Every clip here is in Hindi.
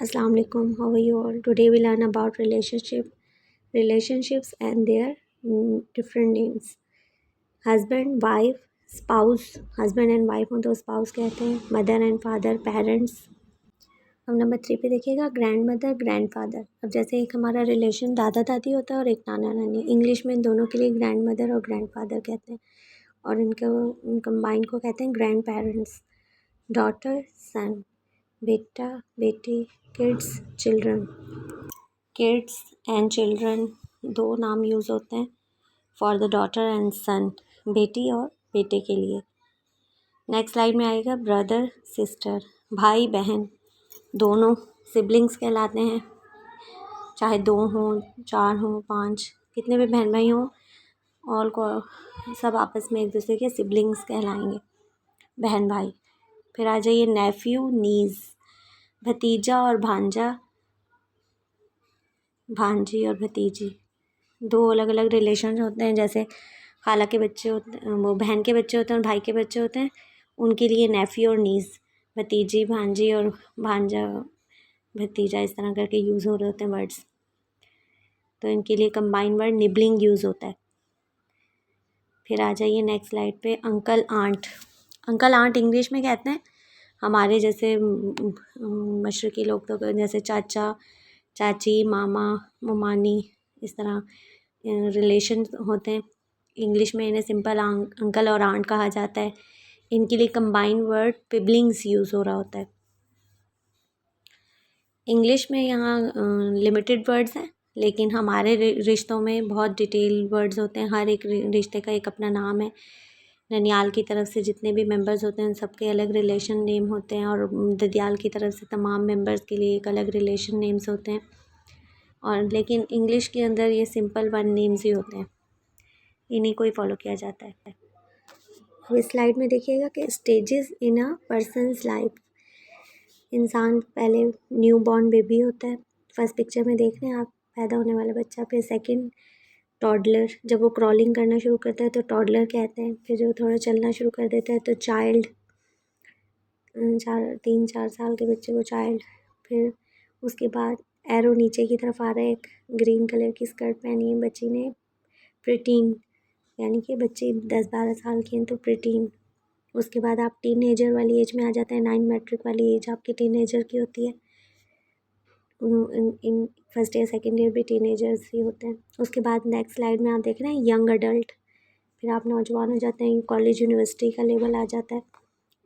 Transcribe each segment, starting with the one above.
Assalamu alaikum. How are you all? Today we learn about relationships and their different names. Husband, wife, spouse. Husband and wife हो तो spouse कहते हैं. Mother and father, parents. अब नंबर 3 पे देखिएगा ग्रैंड मदर ग्रैंड फादर. अब जैसे एक हमारा रिलेशन दादा दादी होता है और एक नाना नानी. इंग्लिश में इन दोनों के लिए ग्रैंड मदर और ग्रैंड फादर कहते हैं और इनको कंबाइन को कहते हैं ग्रैंड पेरेंट्स. डॉटर सन, बेटा बेटी, kids children. Kids and children दो नाम यूज़ होते हैं फॉर द डॉटर एंड सन, बेटी और बेटे के लिए. नेक्स्ट स्लाइड में आएगा ब्रदर सिस्टर, भाई बहन. दोनों सिबलिंग्स कहलाते हैं, चाहे 2 हों 4 हों 5, कितने भी बहन भाई हों ऑल को सब आपस में एक दूसरे के सिबलिंग्स कहलाएंगे, बहन भाई. फिर आ जाइए नेफ्यू नीज़, भतीजा और भांजा, भांजी और भतीजी. दो अलग अलग रिलेशन होते हैं, जैसे खाला के बच्चे होते हैं, वो बहन के बच्चे होते हैं और भाई के बच्चे होते हैं, उनके लिए नेफ़ी और नीज़, भतीजी भांजी और भांजा भतीजा इस तरह करके यूज़ हो रहे होते हैं वर्ड्स. तो इनके लिए कंबाइन वर्ड निबलिंग यूज़ होता है. फिर आ जाइए नेक्स्ट स्लाइड पे uncle aunt. Uncle aunt English में कहते हैं, हमारे जैसे मशरक़ी लोग तो जैसे चाचा चाची मामा ममानी इस तरह रिलेशन होते हैं. इंग्लिश में इन्हें सिंपल अंकल और आंट कहा जाता है. इनके लिए कंबाइन वर्ड पिबलिंग्स यूज़ हो रहा होता है. इंग्लिश में यहाँ लिमिटेड वर्ड्स हैं, लेकिन हमारे रिश्तों में बहुत डिटेल वर्ड्स होते हैं. हर एक रिश्ते का एक अपना नाम है. ननियाल की तरफ से जितने भी मेंबर्स होते हैं उन सबके अलग रिलेशन नेम होते हैं और ददियाल की तरफ से तमाम मेंबर्स के लिए एक अलग रिलेशन नेम्स होते हैं. और लेकिन इंग्लिश के अंदर ये सिंपल वन नेम्स ही होते हैं, इन्हीं को ही फॉलो किया जाता है. अब इस स्लाइड में देखिएगा कि stages in a person's life. इंसान पहले न्यू बॉर्न बेबी होता है, फर्स्ट पिक्चर में देख रहे हैं आप, पैदा होने वाला बच्चा. फिर सेकंड टॉडलर, जब वो क्रॉलिंग करना शुरू करता है तो टॉडलर कहते हैं. फिर जो थोड़ा चलना शुरू कर देता है तो चाइल्ड, 3-4 साल के बच्चे को चाइल्ड. फिर उसके बाद एरो नीचे की तरफ आ रहा है, एक ग्रीन कलर की स्कर्ट पहनी है बच्ची ने, प्रीटीन, यानी कि बच्ची 10-12 साल की हैं तो प्रीटीन. उसके बाद आप टीनेजर वाली एज में आ जाते हैं, 9 मैट्रिक वाली एज आपकी टीनेजर की होती है. In first year second year भी टीनेजर्स ही होते हैं. उसके बाद नेक्स्ट स्लाइड में आप देख रहे हैं यंग अडल्ट. फिर आप नौजवान हो जाते हैं, कॉलेज यूनिवर्सिटी का लेवल आ जाता है.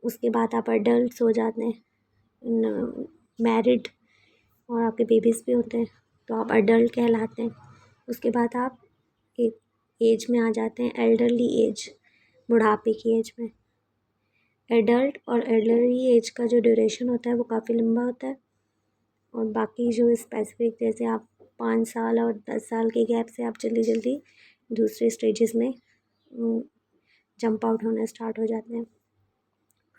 उसके बाद आप अडल्ट हो जाते हैं, मैरिड, और आपके बेबीज़ भी होते हैं तो आप अडल्ट कहलाते हैं. उसके बाद आप एक एज में आ जाते हैं एल्डरली एज, बुढ़ापे की एज में. एडल्ट और एल्डरली एज का जो ड्यूरेशन होता है वो काफ़ी लंबा होता है. और बाकी जो स्पेसिफिक, जैसे आप 5 साल और 10 साल के गैप से आप जल्दी जल्दी दूसरे स्टेजेस में जंप आउट होना स्टार्ट हो जाते हैं.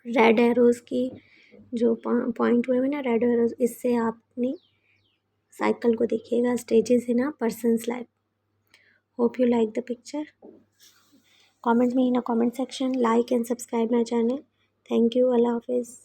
रेड एरोज़ की जो पॉइंट हुए हैं ना, रेड एरोज़, इससे आप अपनी साइकिल को देखिएगा, stages in a person's life. Hope you like the picture. Comment me in a comment section, like and subscribe my channel. Thank you. Allah Hafiz.